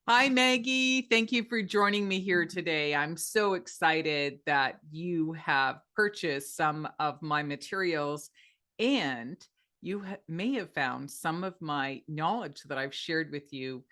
Hi, Maggie. Thank you for joining me here today. I'm so excited that you have purchased some of my materials and you may have found some of my knowledge that I've shared with you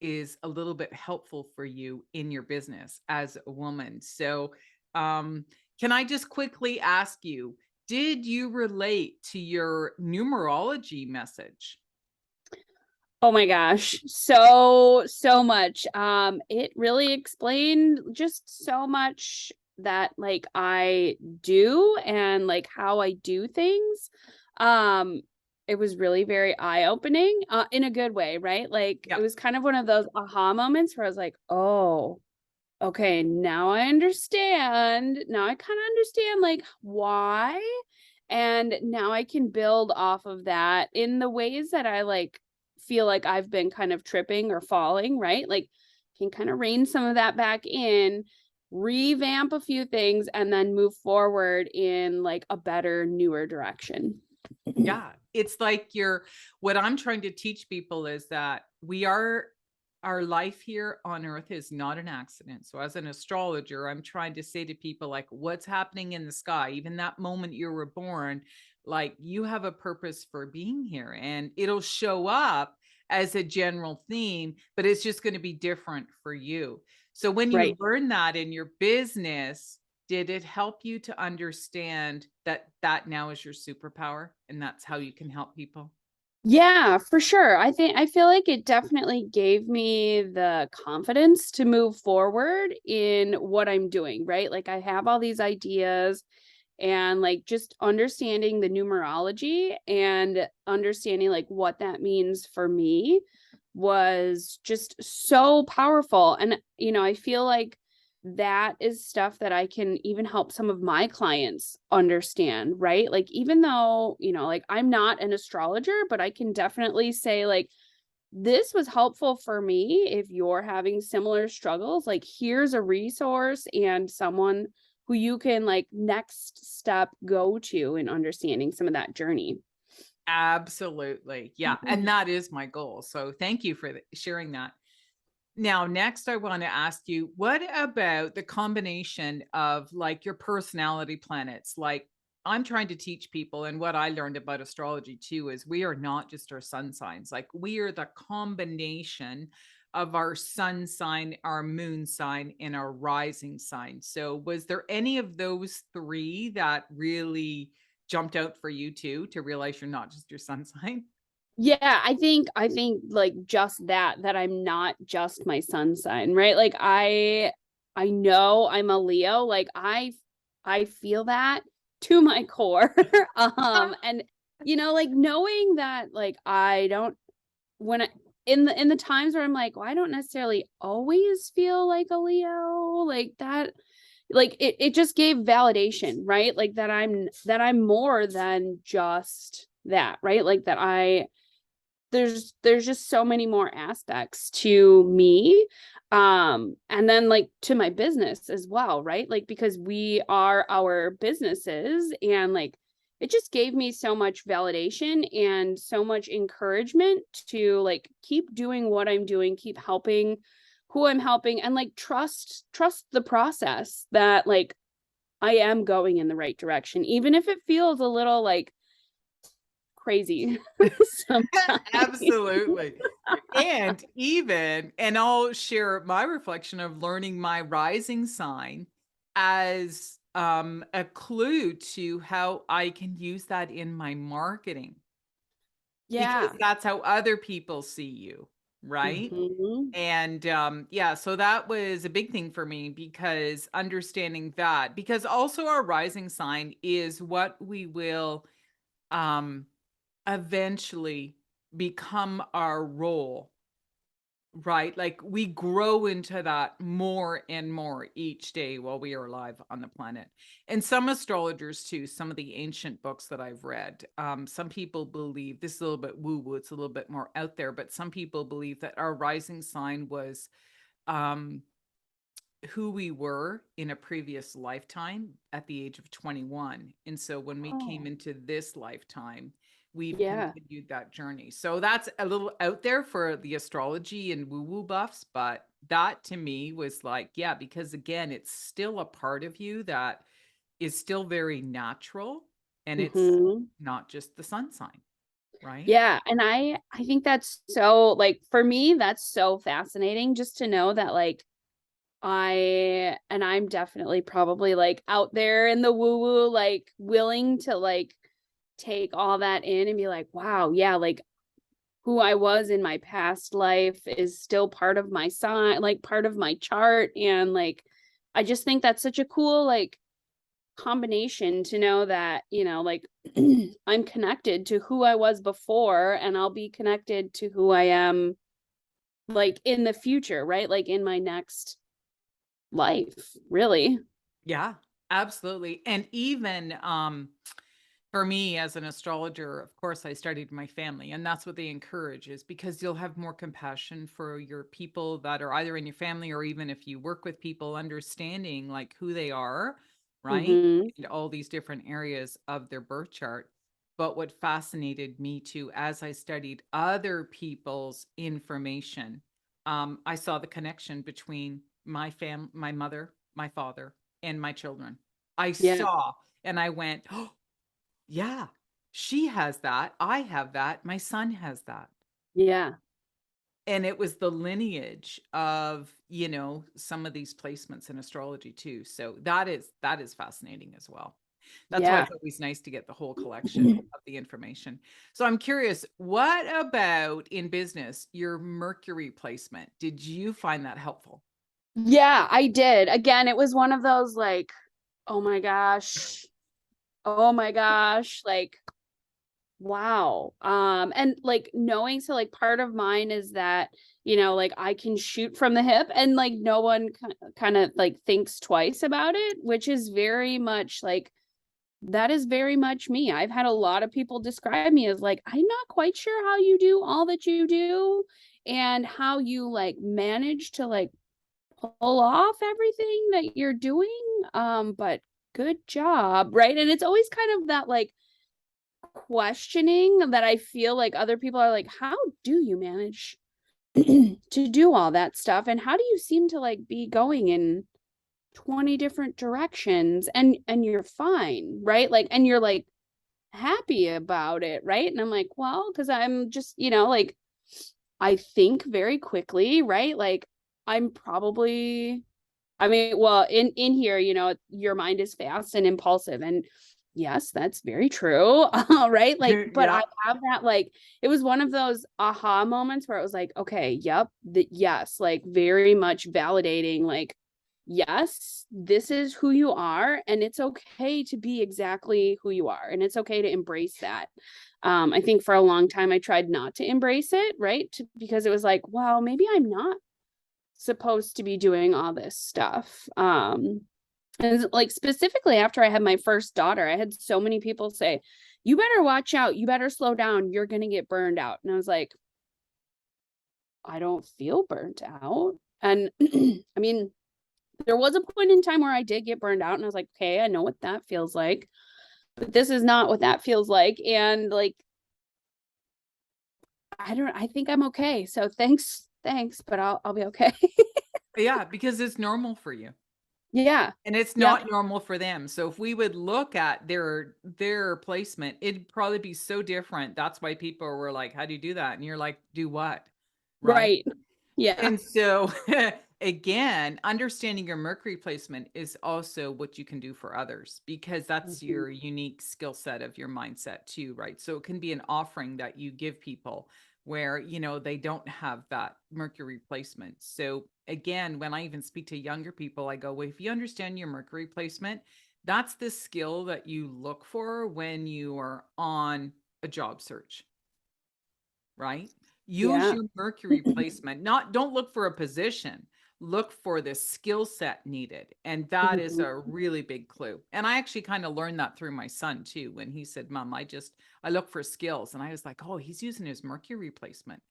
is a little bit helpful for you in your business as a woman. So, um, can I just quickly ask you, did you relate to your numerology message? Oh my gosh, so much. It really explained just so much that like I do and like how I do things. Um, it was really very eye-opening, in a good way, right? Like it Yeah. was kind of one of those aha moments where I was like, oh, okay, now I understand. Now I kind of understand like why. And now I can build off of that in the ways that I like feel like I've been kind of tripping or falling, right? Like can kind of rein some of that back in, revamp a few things, and then move forward in like a better, newer direction. Yeah, it's like what I'm trying to teach people is that our life here on earth is not an accident. So as an astrologer, I'm trying to say to people like what's happening in the sky, even that moment you were born, like you have a purpose for being here and it'll show up as a general theme, but it's just going to be different for you. So when you Right. learn that in your business, did it help you to understand that that now is your superpower and that's how you can help people? Yeah, for sure. I feel like it definitely gave me the confidence to move forward in what I'm doing, right? Like I have all these ideas and like just understanding the numerology and understanding like what that means for me was just so powerful. And I feel like that is stuff that I can even help some of my clients understand, right? Like even though, like I'm not an astrologer, but I can definitely say like this was helpful for me if you're having similar struggles. Like here's a resource and someone who you can like next step go to in understanding some of that journey. Absolutely. Yeah. And that is my goal. So thank you for sharing that. Now, next, I want to ask you, what about the combination of like your personality planets? Like, I'm trying to teach people, and what I learned about astrology too is we are not just our sun signs, like, we are the combination of our sun sign, our moon sign, and our rising sign. So, was there any of those three that really jumped out for you too to realize you're not just your sun sign? Yeah, I think like just that I'm not just my sun sign, right? Like I know I'm a Leo, like I feel that to my core. And like knowing that like I don't when I in the times where I'm like, well, I don't necessarily always feel like a Leo, like that like it just gave validation, right? Like that I'm more than just that, right? Like that I there's just so many more aspects to me, and then, like, to my business as well, right? Like, because we are our businesses and, like, it just gave me so much validation and so much encouragement to, like, keep doing what I'm doing, keep helping who I'm helping, and, like, trust the process that, like, I am going in the right direction, even if it feels a little, like, crazy sometimes. Absolutely. And I'll share my reflection of learning my rising sign as a clue to how I can use that in my marketing because Yeah. that's how other people see you, right? Mhm. And yeah, so that was a big thing for me because understanding that, because also our rising sign is what we will um eventually become our role, right? Like we grow into that more and more each day while we are alive on the planet. And some astrologers too, some of the ancient books that I've read, some people believe this is a little bit woo-woo, it's a little bit more out there, but some people believe that our rising sign was um who we were in a previous lifetime at the age of 21. And so when we came Oh. into this lifetime, we've Yeah. continued that journey. So that's a little out there for the astrology and woo-woo buffs, but that to me was like, yeah, because again, it's still a part of you that is still very natural, and it's Mhm. not just the sun sign, right? Yeah, and I think that's so, like, for me, that's so fascinating just to know that, like, I'm definitely probably, like, out there in the woo-woo, like, willing to, like, take all that in and be like, "Wow, yeah, like, who I was in my past life is still part of my sign, like, part of my chart," and, like, I just think that's such a cool, like, combination to know that, like, I'm connected to who I was before, and I'll be connected to who I am, like, in the future, right? Like, in my next life, really. Yeah, absolutely. And even for me as an astrologer, of course, I studied my family, and that's what they encourage is because you'll have more compassion for your people that are either in your family or even if you work with people, understanding like who they are, right? Mhm. And all these different areas of their birth chart. But what fascinated me too, as I studied other people's information, I saw the connection between my mother, my father, and my children. I Yeah, saw and I went, oh, yeah, she has that. I have that. My son has that. yeah, And it was the lineage of, some of these placements in astrology too. So that is fascinating as well. That's why yeah. it's always nice to get the whole collection of the information. So I'm curious, what about in business, your Mercury placement? Did you find that helpful? Yeah, I did. Again, it was one of those, like, "Oh my gosh. Oh my gosh," like, wow. And, like, knowing, so, like, part of mine is that, like, I can shoot from the hip and, like, no one kinda, like, thinks twice about it, which is very much, like, that is very much me. I've had a lot of people describe me as, like, "I'm not quite sure how you do all that you do and how you, like, manage to, like, pull off everything that you're doing, but good job," right? And it's always kind of that, like, questioning that I feel like other people are like, "How do you manage to do all that stuff? And how do you seem to, like, be going in 20 different directions and you're fine, right?" Like, and you're, like, happy about it, right? And I'm like, "Well, because 'cause I'm just, like, I think very quickly, right? Like, I'm probably, I mean, well, in here, your mind is fast and impulsive, and yes, that's very true, right? Like, but I Yeah. have that, like, it was one of those aha moments where it was like, okay, yep, yes, like, very much validating, like, yes, this is who you are, and it's okay to be exactly who you are, and it's okay to embrace that. I think for a long time I tried not to embrace it, right? Because it was like, well, maybe I'm not supposed to be doing all this stuff. And like, specifically after I had my first daughter, I had so many people say, "You better watch out. You better slow down. You're going to get burned out." And I was like, "I don't feel burnt out." And I mean, there was a point in time where I did get burned out and I was like, "Okay, I know what that feels like, but this is not what that feels like." And like, I think I'm okay. So thanks, but I'll be okay. Yeah, because it's normal for you. Yeah. And it's Yep. not normal for them. So if we would look at their placement, it'd probably be so different. That's why people were like, "How do you do that?" And you're like, "Do what?" Right? Right. Yeah. And so again, understanding your Mercury placement is also what you can do for others because that's Mhm. your unique skill set of your mindset too, right? So it can be an offering that you give people where, they don't have that Mercury placement. So again, when I even speak to younger people, I go, well, if you understand your Mercury placement, that's the skill that you look for when you are on a job search, right? Use Yeah. your Mercury placement. Not don't look for a position. Look for the skill set needed. And that is Mhm. a really big clue. And I actually kind of learned that through my son too when he said, "Mom, I look for skills." And I was like, "Oh, he's using his Mercury placement."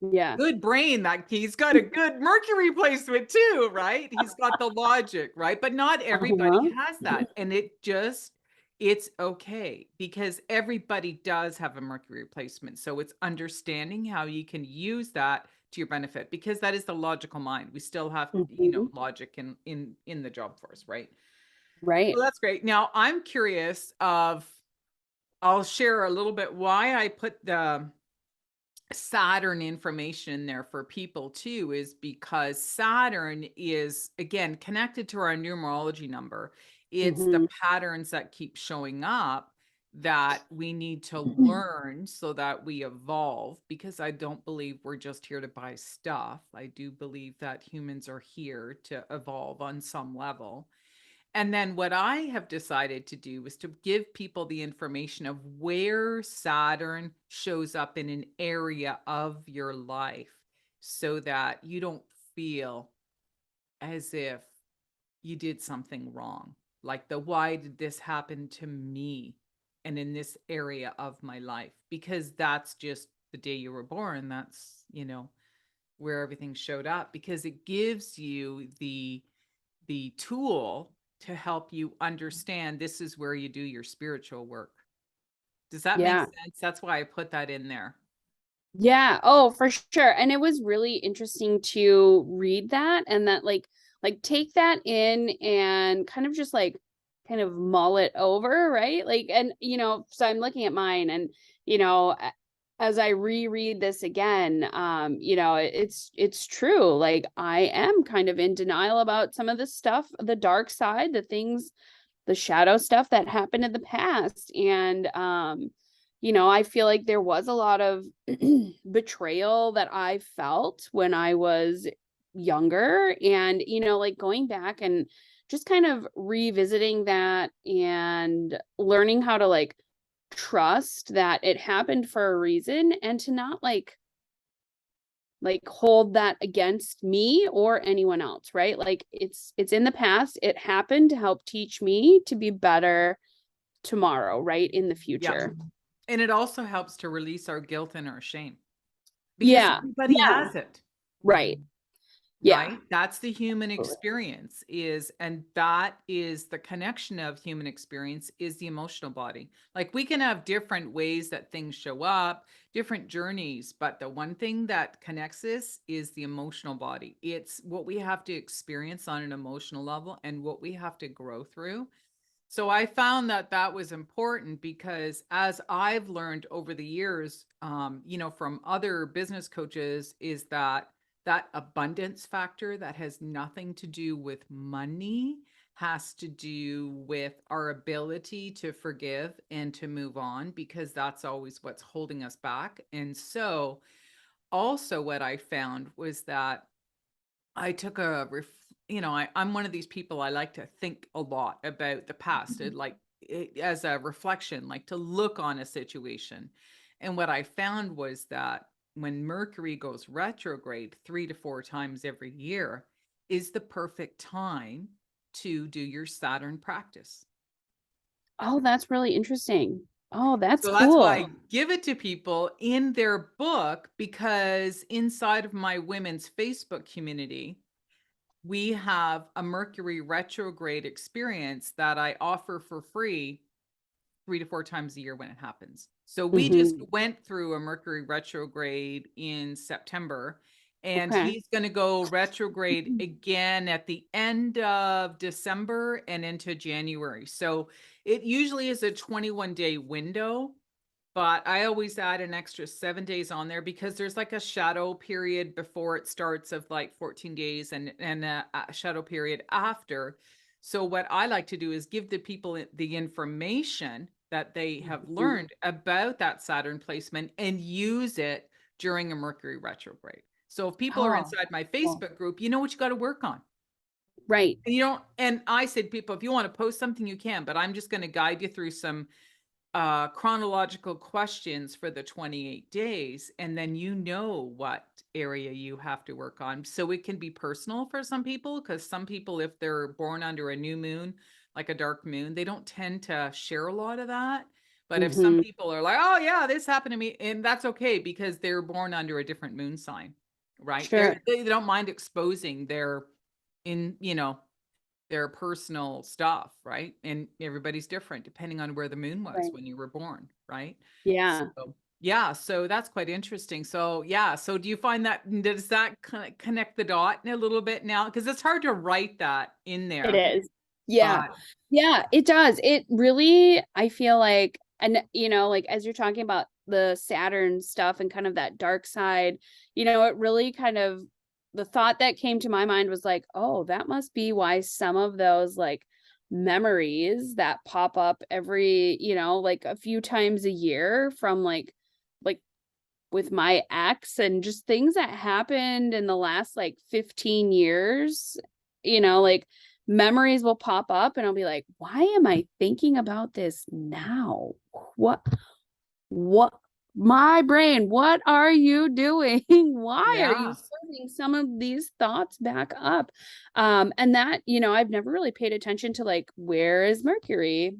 Yeah. Good brain, that he's got a good Mercury placement too, right? He's got the logic, right? But not everybody Uh-huh. has that. And it just it's okay because everybody does have a Mercury replacement. So it's understanding how you can use that to your benefit, because that is the logical mind. We still have, Mhm. logic in the job force, right? Right. So that's great. Now I'm curious of I'll share a little bit why I put the Saturn information there for people too, is because Saturn is again connected to our numerology number. It's the Mhm. patterns that keep showing up that we need to learn so that we evolve, because I don't believe we're just here to buy stuff. I do believe that humans are here to evolve on some level. And then what I have decided to do is to give people the information of where Saturn shows up in an area of your life so that you don't feel as if you did something wrong. Like the why did this happen to me and in this area of my life? Because that's just the day you were born. That's, where everything showed up, because it gives you the tool to help you understand this is where you do your spiritual work. Does that make Yeah. sense? That's why I put that in there. Yeah. Oh, for sure. And it was really interesting to read that, and that like take that in and kind of just like kind of mull it over, right? Like, and so I'm looking at mine, and as I reread this again, it's true. Like, I am kind of in denial about some of the stuff, the dark side, the things, the shadow stuff that happened in the past. And I feel like there was a lot of betrayal that I felt when I was younger, and like going back and just kind of revisiting that and learning how to like trust that it happened for a reason, and to not like hold that against me or anyone else, right? Like, it's in the past, it happened to help teach me to be better tomorrow, right, in the Yeah. future. And it also helps to release our guilt and our shame, because Yeah. everybody Yeah. has it. Right. Yeah. Right? That's the human experience, is, and that is the connection of human experience, is the emotional body. Like, we can have different ways that things show up, different journeys, but the one thing that connects us is the emotional body. It's what we have to experience on an emotional level and what we have to grow through. So I found that that was important, because as I've learned over the years, from other business coaches, is that abundance factor that has nothing to do with money, has to do with our ability to forgive and to move on, because that's always what's holding us back. And so also what I found was that I took I'm one of these people, I like to think a lot about the past, like as a reflection, like to look on a situation. And what I found was that when Mercury goes retrograde 3 to 4 times every year is the perfect time to do your Saturn practice. Oh, that's really interesting. Oh, that's So that's why I cool. give it to people in their book, because inside of my women's Facebook community, we have a Mercury retrograde experience that I offer for free 3 to 4 times a year when it happens. So we just Mhm. went through a Mercury retrograde in September, and Okay. he's going to go retrograde again at the end of December and into January. So it usually is a 21-day window, but I always add an extra 7 days on there, because there's like a shadow period before it starts of like 14 days, and a shadow period after. So what I like to do is give the people the information that they have Mhm. learned about that Saturn placement and use it during a Mercury retrograde. So if people are Oh, inside my cool. Facebook group, you know what you got to work on. Right. And you don't, and I said, people, if you want to post something, you can, but I'm just going to guide you through some chronological questions for the 28 days, and then what area you have to work on. So it can be personal for some people, because some people, if they're born under a new moon, like a dark moon, they don't tend to share a lot of that. But if some Mhm. people are like, oh yeah, this happened to me, and that's okay, because they're born under a different moon sign, right? Sure. They don't mind exposing their in, their personal stuff, right? And everybody's different depending on where the moon was Right. when you were born, right? Yeah. So, yeah, so that's quite interesting. So, yeah, so do you find that does that kind of connect the dot in a little bit now? Because it's hard to write that in It there, is. Yeah. but Yeah, it does. It really, I feel like, and like as you're talking about the Saturn stuff and kind of that dark side, it really kind of, the thought that came to my mind was like, oh, that must be why some of those like memories that pop up every, like a few times a year from like with my ex and just things that happened in the last like 15 years, like memories will pop up and I'll be like, why am I thinking about this now? What, what, my brain, what are you doing? Why are you yeah, serving some of these thoughts back up? And that, I've never really paid attention to like, where is Mercury?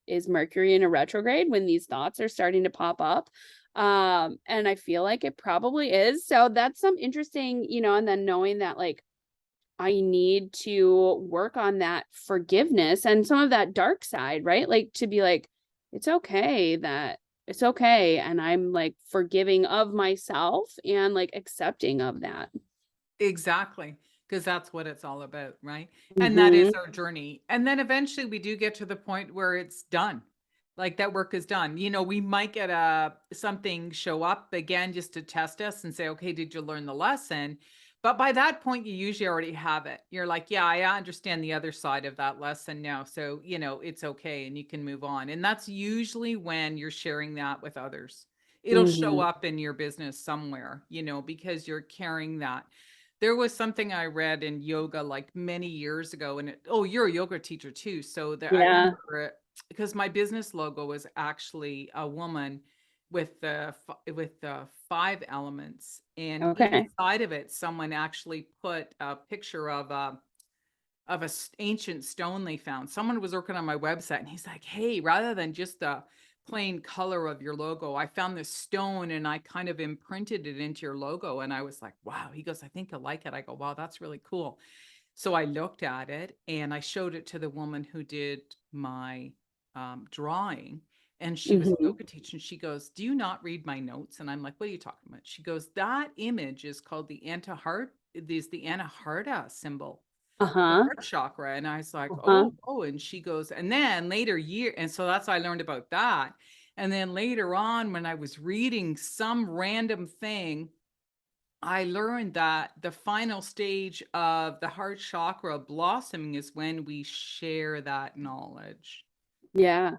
Is Mercury in a retrograde when these thoughts are starting to pop up? And I feel like it probably is. So that's some interesting, and then knowing that like I need to work on that forgiveness and some of that dark side, right? Like to be like, it's okay that it's okay. And I'm like forgiving of myself and like accepting of that. exactly. Because that's what it's all about, right? And that is Mm-hmm. our journey. And then eventually we do get to the point where it's done. Like that work is done. We might get something show up again just to test us and say, okay, did you learn the lesson? But by that point, you usually already have it. You're like, yeah, I understand the other side of that lesson now. So, it's okay and you can move on. And that's usually when you're sharing that with others. It'll show Mm-hmm. up in your business somewhere, because you're carrying that. There was something I read in yoga like many years ago, and oh, you're a yoga teacher too. So that I Yeah. remember it because my business logo was actually a woman with the five elements, and Okay. inside of it, someone actually put a picture of ancient stone they found. Someone was working on my website, and he's like, "Hey, rather than just the plain color of your logo, I found this stone and I kind of imprinted it into your logo." And I was like, "Wow." He goes, "I think you'll like it." I go, "Wow, that's really cool." So I looked at it and I showed it to the woman who did my drawing. And she was a Mm-hmm. yoga teacher. And she goes, "Do you not read my notes?" And I'm like, "What are you talking about?" She goes, "That image is called the Antahart, is the Anahata symbol, the Uh-huh. heart chakra." And I was like, Uh-huh. "Oh." And she goes, and then later year, and so that's how I learned about that. And then later on, when I was reading some random thing, I learned that the final stage of the heart chakra blossoming is when we share that knowledge, Yeah.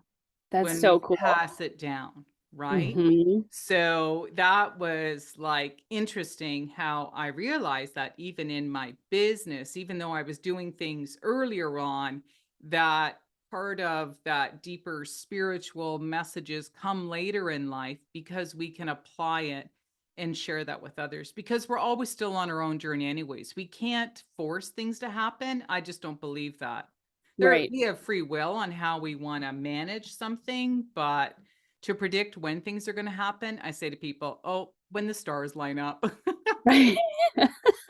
That's when so we cool. pass it down, right? Mm-hmm. So that was like interesting how I realized that even in my business, even though I was doing things earlier on, that part of that deeper spiritual messages come later in life because we can apply it and share that with others because we're always still on our own journey anyways. We can't force things to happen. I just don't believe that. Right. We have free will on how we want to manage something, but to predict when things are going to happen, I say to people, "Oh, when the stars line up." Right.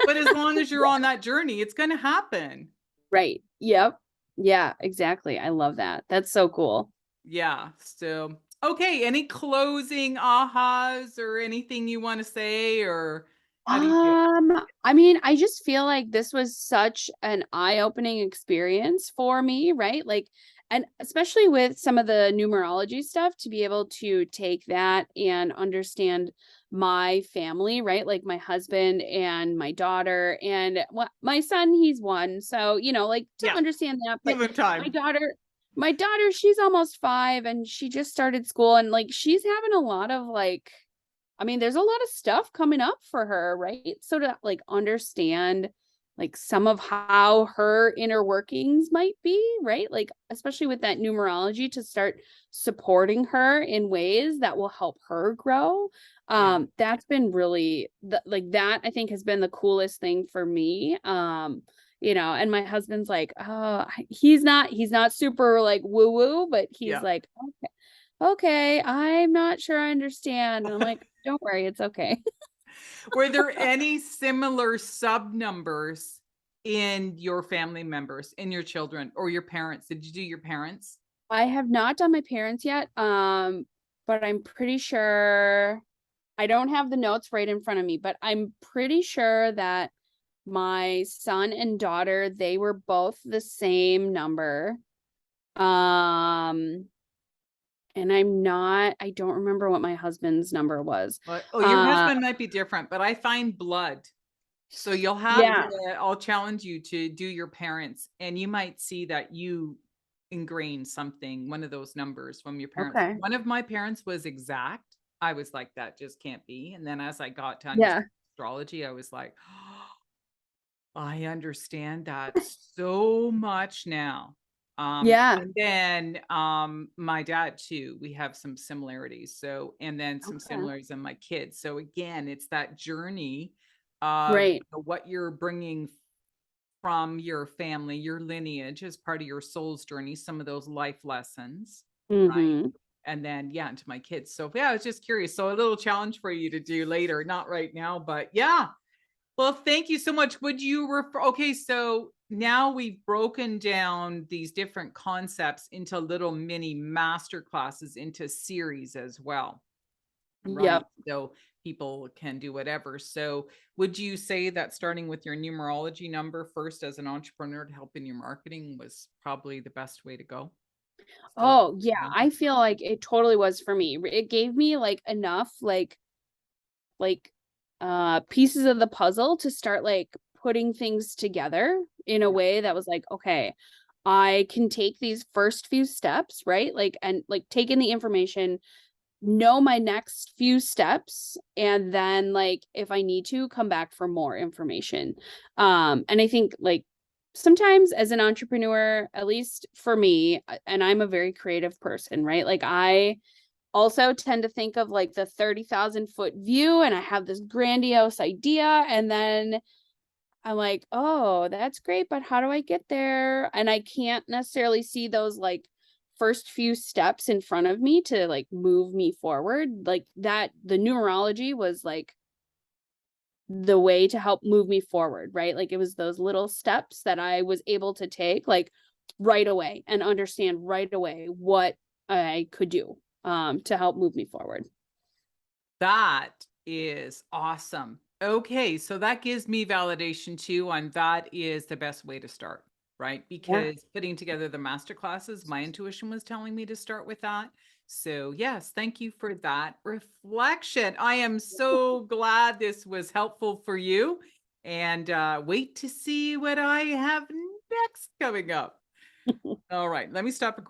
But as long as you're on that journey, it's going to happen. Right. Yep. Yeah, exactly. I love that. That's so cool. Yeah. So, okay. Any closing ahas or anything you want to say, or how do you feel? I mean, I just feel like this was such an eye-opening experience for me, right? Like, and especially with some of the numerology stuff, to be able to take that and understand my family, right? Like my husband and my daughter and what my son, he's one. So, like to Yeah. understand that. But Give it my time. daughter, my daughter, she's almost 5 and she just started school and like she's having a lot of like I mean, there's a lot of stuff coming up for her, right? So to like understand like some of how her inner workings might be, right? Like especially with that numerology to start supporting her in ways that will help her grow. Yeah. That's been really like that I think has been the coolest thing for me. And my husband's like, oh, he's not super like woo woo, but he's Yeah. like, okay, I'm not sure I understand. And I'm like, don't worry, it's okay. Were there any similar sub numbers in your family members, in your children or your parents? Did you do your parents? I have not done my parents yet, but I'm pretty sure I don't have the notes right in front of me, but I'm pretty sure that my son and daughter, they were both the same number. Um, and I don't remember what my husband's number was. Oh, your husband might be different, but I find blood. So you'll have Yeah. to, I'll challenge you to do your parents, and you might see that you ingrain something, one of those numbers from your parents. Okay. One of my parents was exact. I was like, that just can't be. And then as I got to understand Yeah. astrology, I was like, I understand that so much now. Yeah. And then my dad too, we have some similarities. So, and then some Okay. similarities in my kids. So again, it's that journey of Right. what you're bringing from your family, your lineage as part of your soul's journey, some of those life lessons, right? Mhm. And then, yeah, into my kids. So, yeah, I was just curious. So, a little challenge for you to do later, not right now, but yeah. Well, thank you so much. Would you refer? Okay, so now we've broken down these different concepts into little mini master classes into series as well. Right. Yep. So people can do whatever. So would you say that starting with your numerology number first as an entrepreneur to help in your marketing was probably the best way to go? Start Oh, with yeah, the number? I feel like it totally was for me. It gave me, like, enough, like, pieces of the puzzle to start, like, putting things together in a Yeah. way that was like, "Okay, I can take these first few steps," right? Like, and, like, take in the information, know my next few steps, and then, like, if I need to, come back for more information. And I think, like, sometimes as an entrepreneur, at least for me, and I'm a very creative person, right? Like, I also tend to think of, like, the 30,000-foot view, and I have this grandiose idea, and then I'm like, "Oh, that's great, but how do I get there?" And I can't necessarily see those, like, first few steps in front of me to, like, move me forward. Like, that the numerology was, like, the way to help move me forward, right? Like, it was those little steps that I was able to take, like, right away and understand right away what I could do, to help move me forward. That is awesome. Okay, so that gives me validation too on that is the best way to start, right? Yeah. Because putting together the master classes, my intuition was telling me to start with that. So, yes, thank you for that reflection. I am so glad this was helpful for you. And wait to see what I have next coming up. All right, let me stop.